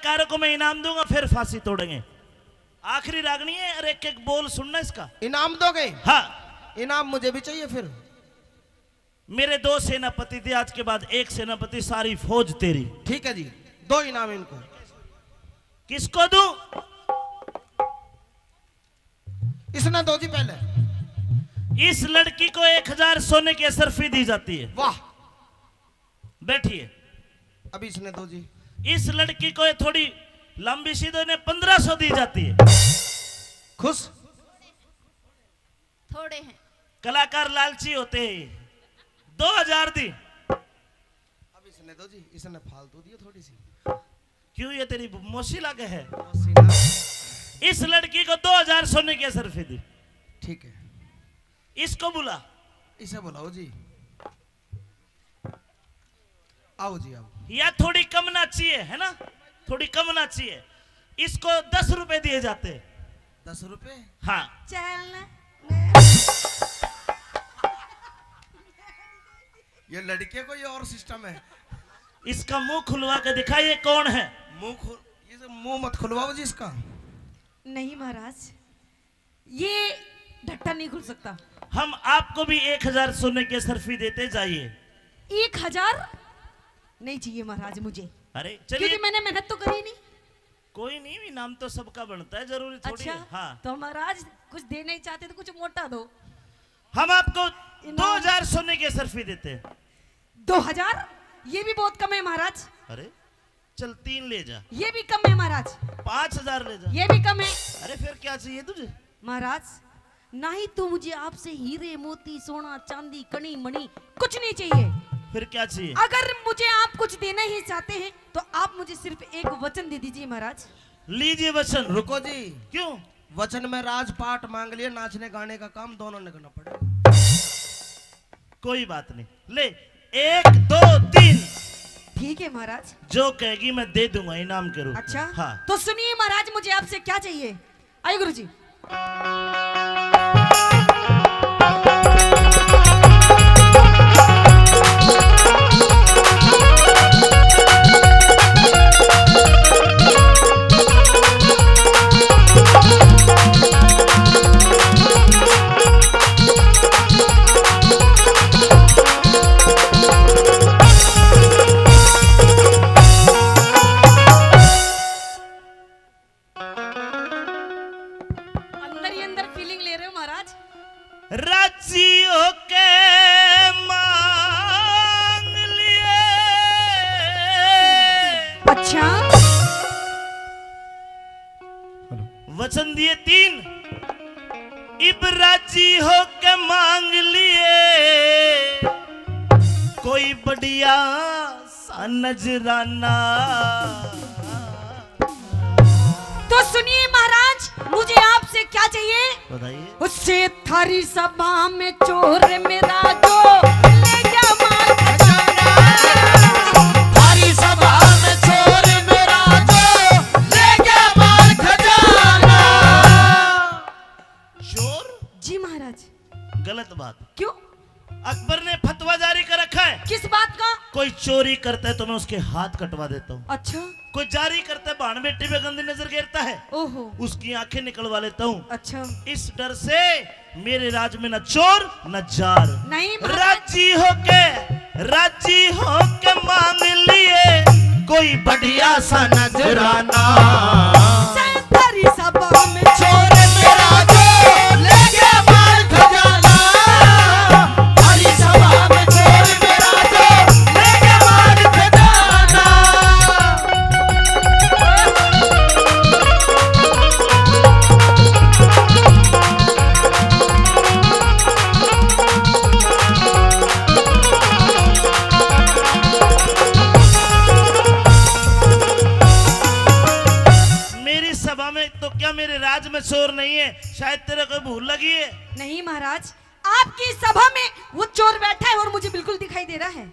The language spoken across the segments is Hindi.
कलाकारों को मैं इनाम दूंगा, फिर फांसी तोड़ेंगे। आखिरी रागनी है और एक एक बोल सुनना इसका। इनाम दोगे? हाँ, इनाम मुझे भी चाहिए फिर। मेरे 2 सेनापति थे, आज के बाद 1 सेनापति, सारी फौज तेरी। ठीक है जी, 2 इनाम इनको। किसको दूं? इसने दो जी पहले। इस लड़की को 1000 सोने की असरफी दी जाती है। वाह, बैठिए। अभी इसने दो जी। इस लड़की को थोड़ी लंबी सी, तो इन्हें 1500 दी जाती है। खुश? थोड़े हैं। कलाकार लालची होते हैं। 2000 दी। अब इसने दो जी, इसने फालतू दी थोड़ी सी। क्यों, ये तेरी मौसी लगे है? सीना। इस लड़की को 2000 सोने की असरफी दी। ठीक है, इसको बुला। इसे बुलाओ जी। आओ जी आओ। या थोड़ी कम नाची है ना, थोड़ी कम नाची है। इसको 10 रुपए दिए जाते हैं। 10 रुपए? हाँ। चल ये लड़के को ये और सिस्टम है। इसका मुंह खुलवा के दिखाइए कौन है। ये मुंह मत खुलवाओ जी इसका। नहीं महाराज, ये ढट्टा नहीं खुल सकता। हम आपको भी 1000 सोने की असरफी देते जाइए। 1000 नहीं चाहिए महाराज मुझे। अरे क्योंकि चलिए, मैंने मेहनत तो करी नहीं। कोई नहीं, इनाम तो सबका बनता है, जरूरी थोड़ी अच्छा है। हाँ, तो महाराज कुछ देना ही चाहते तो कुछ मोटा दो। हम आपको इनाम। 2000 सोने की असरफी देते हैं। 2000 ये भी बहुत कम है महाराज। अरे चल 3 ले जा। ये भी कम है महाराज। 5000 ले जा। ये भी कम है अरे फिर क्या चाहिए तुझे? महाराज। नहीं तो मुझे आपसे हीरे मोती सोना चांदी कणी मणि कुछ नहीं चाहिए। फिर क्या चाहिए? अगर मुझे आप कुछ देना ही चाहते हैं तो आप मुझे सिर्फ एक वचन दे दीजिए महाराज। लीजिए वचन। रुको जी, क्यों? वचन में राजपाट मांग लिए, नाचने गाने का काम दोनों ने करना पड़ेगा। कोई बात नहीं, ले 1 2 3। ठीक है महाराज। जो कहेगी मैं दे दूंगा इनाम के रूप में। अच्छा हाँ। तो सुनिए महाराज, मुझे आपसे क्या चाहिए। आइए गुरुजी। राजी होके मांग लिए। अच्छा वचन दिए 3, इब राजी होके मांग लिए। कोई बढ़िया सा नजराना। तो सुनिए महाराज, मुझे आपसे क्या चाहिए बताइए। उससे थारी सभा में चोर मेरा जो ले गया माल खजाना। थारी सभा में चोर मेरा जो ले गया माल खजाना। चोर? जी महाराज। गलत बात। क्यों? अकबर ने फतवा जारी कर रखा है, किस बात का? कोई चोरी करता है तो मैं उसके हाथ कटवा देता हूँ। अच्छा। कोई जारी करता है, भाण बेटी पे गंदी नजर गिरता है, ओहो। उसकी आंखें निकलवा लेता हूँ। अच्छा। इस डर से मेरे राज में न चोर न जार। नहीं राजी होके मांग लिए। कोई बढ़िया सा नजराना। थारी सभा में चोर मेरा जो ले गया माल खजाना। थारी सभा में चोर मेरा जो ले गया माल खजाना। मेरी सभा में तो क्या मेरे राज में चोर नहीं है? शायद तेरे को भूल लगी है। नहीं महाराज, आपकी सभा में वो चोर बैठा है और मुझे बिल्कुल दिखाई दे रहा है।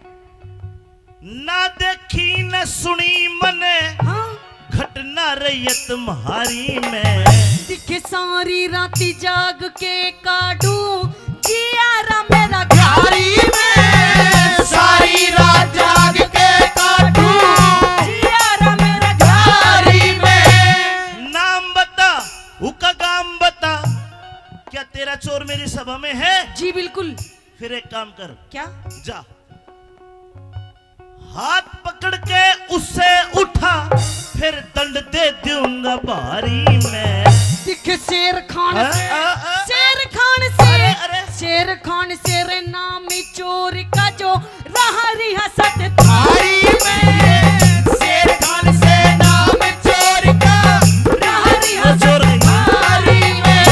ना देखी न सुनी मने हाँ? घटना रैयत तुम्हारी में। दिखे सारी राती जाग के काटू जियारा मेरा घारी में सारी रात जाग के काटू जियारा मेरा घारी जी बिल्कुल। फिर एक काम कर, क्या? जा हाथ पकड़ के उससे उठा, फिर दंड दे दूंगा भारी मैं। दिख शेर खान से, अरे शेर खान से, अरे शेर खान शेर नामी चोर का जो रहा रियासत थारी में शेर खान से नाम चोर का रहा रियासत चोर नहीं। थारी में।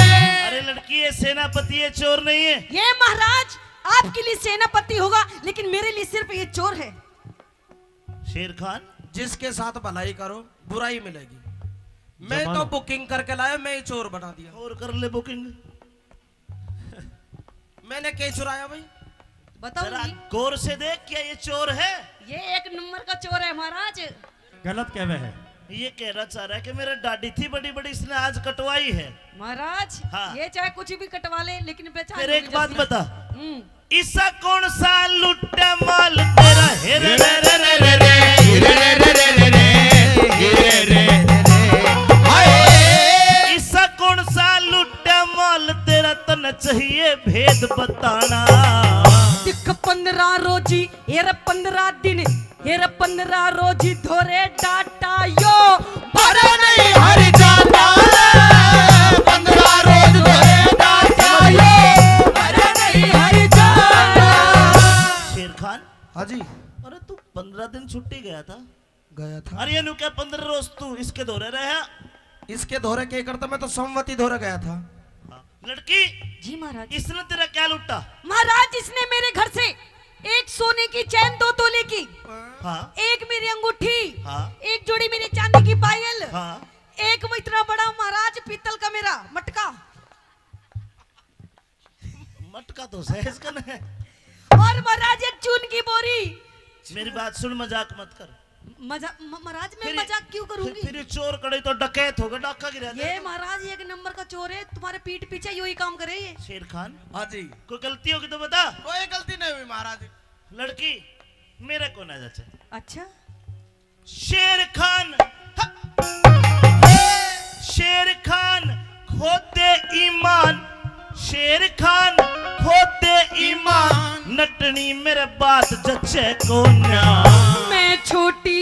अरे लड़की ये सेनापति है, चोर नहीं है। ये महाराज आपके लिए सेनापति होगा, लेकिन मेरे लिए सिर्फ ये चोर है। शेर खान, जिसके साथ भलाई करो बुराई मिलेगी। मैं तो बुकिंग करके लाया, मैं ही चोर बना दिया। और कर ले बुकिंग। मैंने क्या चुराया भाई? जरा बताओ गौर से देख, क्या ये चोर है? ये एक नंबर का चोर है महाराज। गलत कहवे है। ये कहना चाह रहा है कि मेरा दाढ़ी थी बड़ी बड़ी, इसने आज कटवाई है। महाराज हाँ। ये चाहे कुछ भी कटवा ले, लेकिन पहचान फिर एक बात बता, हम्म। ईसा कौन सा लुट्टा माल तेरा है रे रे रे रे रे रे। ईसा कौन सा लुट्टा माल तेरा, तन चाहिए भेद बताना। दिख 15 रोजी हेर 15 दिन हेर 15 रोजी धोरे डाटा यो भरे नहीं हर जाता 15 रोज धरे डाटा यो भरे नहीं हर जाता। शेर खान, हाँ जी अरे तू 15 दिन छुट्टी गया था? गया था। अरे नु क्या 15 रोज तू इसके दौरे रहा? इसके धोरे के करता, मैं तो सोमवती धोरे गया था। लड़की, जी महाराज। इसने तेरा क्या लुट्टा? महाराज इसने मेरे घर से एक सोने की चैन 2 तोले की, हाँ एक मेरी अंगूठी, हाँ एक जोड़ी मेरी चांदी की पायल, हाँ। एक इतना बड़ा महाराज पीतल का मेरा मटका, मटका तो सहज कन है। और महाराज एक चून की बोरी। मेरी बात सुन, मजाक मत कर। महाराज मैं फिर- मजाक क्यों करूंगी? फिर ये चोर कड़े तो डकैत होगा, डाका गिरा दे। ये महाराज एक नंबर का चोर है, तुम्हारे पीठ पीछे यही काम करे ये। शेर खान, हाँ जी कोई गलती होगी तो बता। कोई गलती नहीं हुई महाराज। लड़की मेरे को ना जाचे। अच्छा शेर खान, शेर खान खोते ईमान, शेर खान खोते ईमान, नटनी मेरे बात जचे को ना। मैं छोटी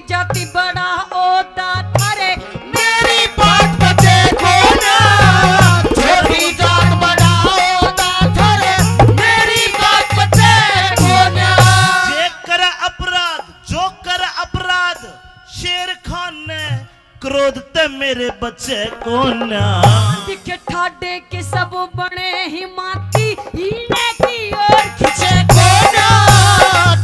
जाति बड़ा ओदा थारे मेरी बात बचे को ना, छोटी जात बड़ा होता थारे मेरी बात बचे को ना। जो कर अपराध शेर खान ने क्रोध ते मेरे बच्चे को ना। दिखे ठाडे के सब बने हिमाती हीने की ओर खिंचे को ना,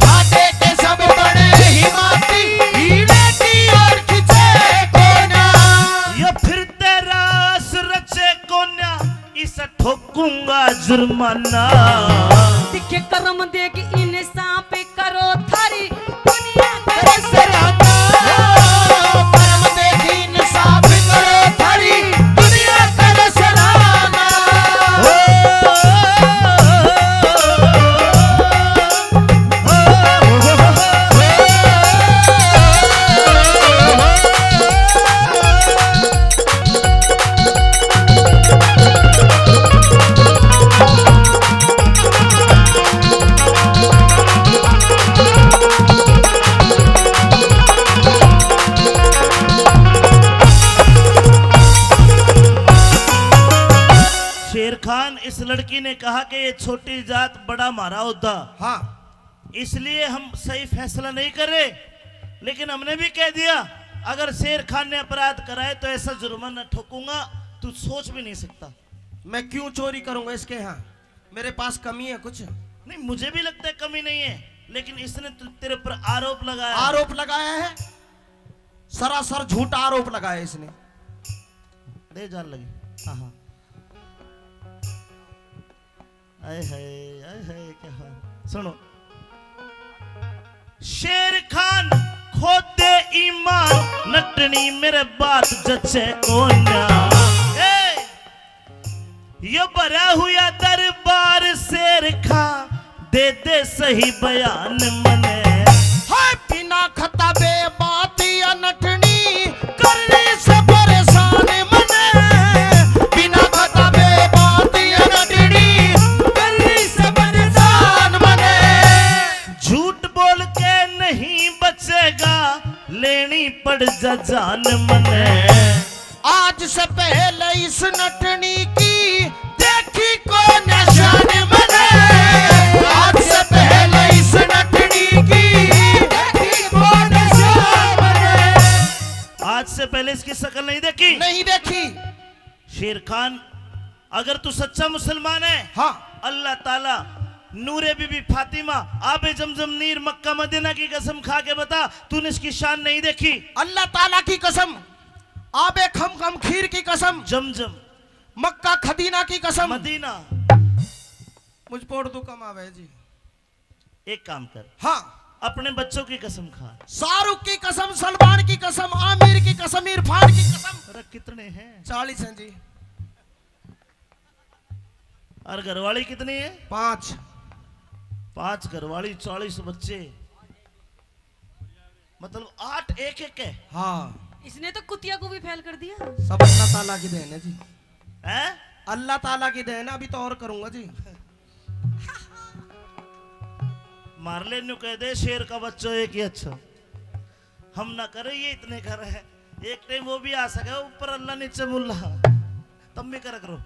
ठाटे के सब बड़े हिमाती हीने की ओर खिंचे को ना। ये फिर तेरा रचे को ना, इसे ठोकूंगा जुर्माना। दिखे कर्म देख इन सांप करो थारी दुनिया तेरे सराहना, परम देखी इंसाफ करो थारी दुनिया तेरे सराहना। शेर खान, इस लड़की ने कहा कि ये छोटी जात बड़ा मारा होता, हाँ इसलिए हम सही फैसला नहीं करे। लेकिन हमने भी कह दिया अगर शेर खान ने अपराध कराए तो ऐसा जुर्माना ठोकूंगा तू सोच भी नहीं सकता। मैं क्यों चोरी करूंगा इसके यहाँ? मेरे पास कमी है कुछ? नहीं, मुझे भी लगता है कमी नहीं है, लेकिन इसने तेरे पर आरोप लगाया। आरोप लगाया है, सरासर झूठा आरोप लगाया इसने। दे जान लगी। हाँ हाँ, आए हाय क्या हाल। सुनो, शेर खान खोते ईमान, नटनी मेरे बात जचे को ना। ये भरा हुआ दरबार शेर खान, दे दे सही बयान मने। हाय बिना खताबे बात या नटनी करने से परेशान मने, बिना खताबे बात या नटनी लेनी पड़ जा जान मने। आज से पहले इस नटनी की देखी को निशान मने। आज से पहले इस नटनी की देखी को निशान मने। आज से पहले इसकी शक्ल नहीं देखी? नहीं देखी। शेर खान, अगर तू सच्चा मुसलमान है, हाँ, अल्लाह ताला नूरे बीबी फातिमा आबे जमजम नीर मक्का मदीना की कसम खा के बता, तूने इसकी शान नहीं देखी? अल्लाह ताला की कसम, आबे खम खम खीर की कसम, जमजम मक्का खदीना की कसम, मदीना। मुझ पर उर्दू कम आवे जी। एक काम कर, हाँ, अपने बच्चों की कसम खा। शाहरुख की कसम, सलमान की कसम, आमिर की कसम, इरफान की कसम। अरे कितने हैं? 40 हैं जी। और घरवाली कितनी है? 5। 5 घरवाली, 40 बच्चे, मतलब 8 एक एक है। हाँ, इसने तो कुतिया को भी फेल कर दिया। सब अल्लाह ताला की देन है जी। हैं? अल्लाह ताला की देन है। अभी तो और करूंगा जी। मार ले न्यू कह दे शेर का बच्चों एक ही अच्छा। हम ना करे ये इतने कर है, एक टाइम वो भी आ सके ऊपर अल्लाह नीचे मुल्ला, तब भी कर करो।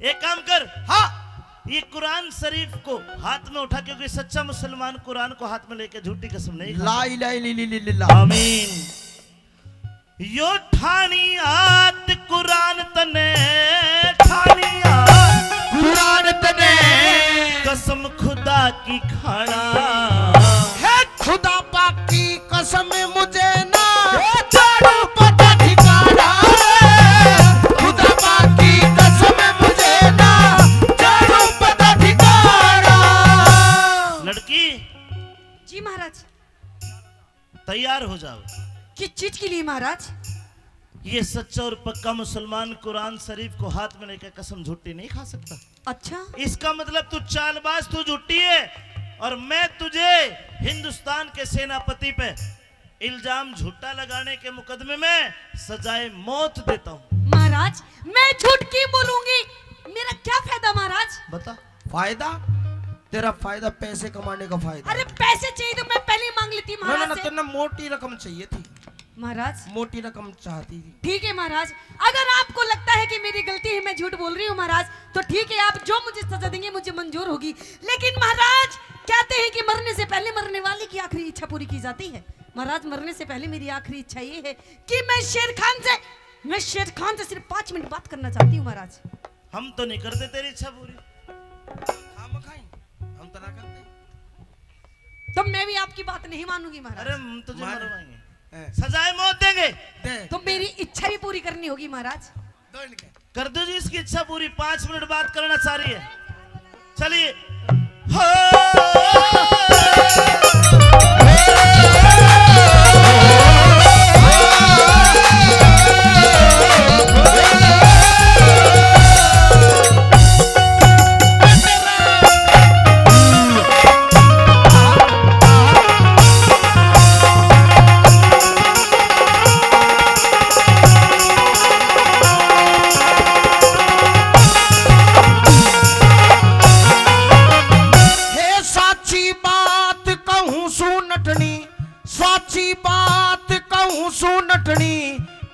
एक काम कर, हाँ, ये कुरान शरीफ को हाथ में उठा, क्योंकि सच्चा मुसलमान कुरान को हाथ में लेके झूठी कसम नहीं खाता। ला इलाहा इल्लल्लाह। आमीन। यो ठानी आत कुरान तने, ठानी आत कुरान तने, कसम खुदा की खाना। है खुदा पाक की कसम मुझे ना झाड़ू पता ठिकाना। खुदा पाक की कसम मुझे ना झाड़ू पता ठिकाना। लड़की जी महाराज। तैयार हो जाओ। किस चीज के लिए महाराज? ये सच्चा और पक्का मुसलमान कुरान शरीफ को हाथ में लेकर कसम झूठी नहीं खा सकता। अच्छा, इसका मतलब तू चालबाज, तू झूठी है, और मैं तुझे हिंदुस्तान के सेनापति पे इल्जाम झूठा लगाने के मुकदमे में सजाए मौत देता हूँ। महाराज मैं झूठ क्यों बोलूंगी? मेरा क्या फायदा महाराज? बता। फायदा? तेरा फायदा पैसे कमाने का फायदा। अरे पैसे चाहिए तो मैं पहले ही मांग लेती ना ना महाराज ना, से। तेरे मोटी रकम चाहिए थी। महाराज मोटी रकम चाहती थी। ठीक है महाराज, अगर आपको लगता है कि मेरी गलती है, मैं झूठ बोल रही हूँ महाराज, तो ठीक है, आप जो मुझे सजा देंगे मुझे मंजूर होगी। लेकिन महाराज कहते हैं कि मरने से पहले मरने वाले की आखिरी इच्छा पूरी की जाती है। महाराज मरने से पहले मेरी आखिरी इच्छा ये है कि मैं शेर खान से सिर्फ 5 मिनट बात करना चाहती हूँ महाराज। हम तो नहीं करते तेरी इच्छा पूरी। हम तो ना करते। तो मैं भी आपकी बात नहीं मानूंगी महाराज। अरे हम तुझे मान- मरवाएंगे, हैं। सजाए मौत देंगे। दे तो मेरी इच्छा भी पूरी करनी होगी महाराज। दो इनके। कर दो जी इसकी इच्छा पूरी। 5 मिनट बात करना चाह रही है। चलिए। हो हे साची बात कहूँ सू नटनी, साची बात कहूँ सू नटनी,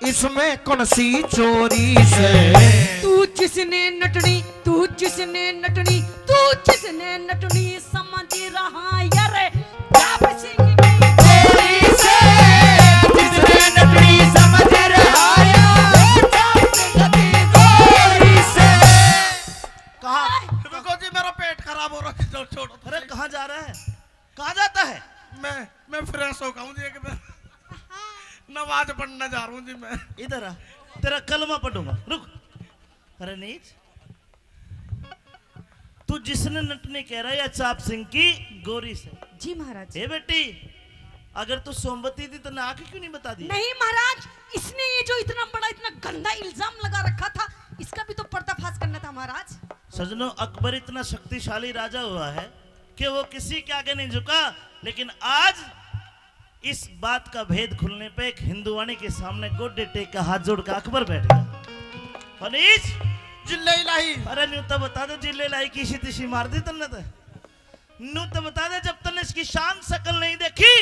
इसमें कौन सी चोरी से। तू जिसने नटनी समझ रहा यार वापसी की गई चोरी से, जिसने नटनी समझ रहा है, वापसी की चोरी से। कहा? रुको जी, मेरा पेट खराब हो रहा है। छोड़ो। अरे कहाँ जा रहा है? कहाँ जाता है? मैं फ्रेश हो गया जी। एक बार नमाज पढ़ने जा रहा हूँ जी मैं। इधर आ, तेरा कलमा पढ़ूंगा, रुक। अरे नीच, तू जिसने नटने कह रहा है या चाप सिंह की गोरी से? जी महाराज। ए बेटी, अगर तू सोमवती थी तो ना क्यों नहीं बता दी? नहीं महाराज, इसने ये जो इतना बड़ा इतना गंदा इल्जाम लगा रखा था, इसका भी तो पर्दाफाश करना था महाराज। सजनों, अकबर इतना शक्तिशाली राजा हुआ है कि वो किसी के आगे नहीं झुका, लेकिन आज इस बात का भेद खुलने पे एक हिंदुवाणी के सामने गोडे टेक का हाथ जोड़ का अकबर बैठ गया। फनीस, जिल्ले इलाही। अरे न्यू तो बता दे, जिले लाई की तिशी मार दी तन्ने तो। न्यू तो बता दे, जब तन्ने इसकी शान शकल नहीं देखी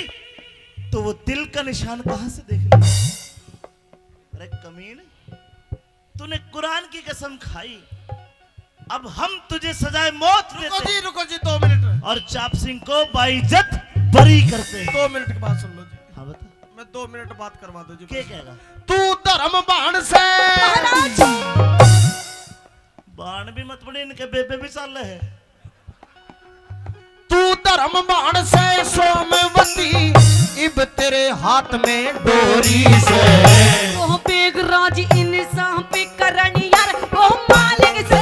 तो वो तिल का निशान कहां से देख लिया? अरे कमीने, तूने कुरान की कसम खाई, अब हम तुझे सजाए मौत देते हैं रुको जी 2 मिनट। और चाप सिंह को बाइज्जत बरी करते हैं। 2 मिनट की बात सुन लो जी। हाँ बता, मैं 2 मिनट बात करवा दो जी। क्या कहेगा? तू धर्म बाण से महाराज बाण भी मत पड़े, इनके बेबे भी साल है। तू धर्म बाण से सोमवती, इब तेरे हाथ में डोरी से। वो बेगराज इंसान पे करण यार, वो मालिक से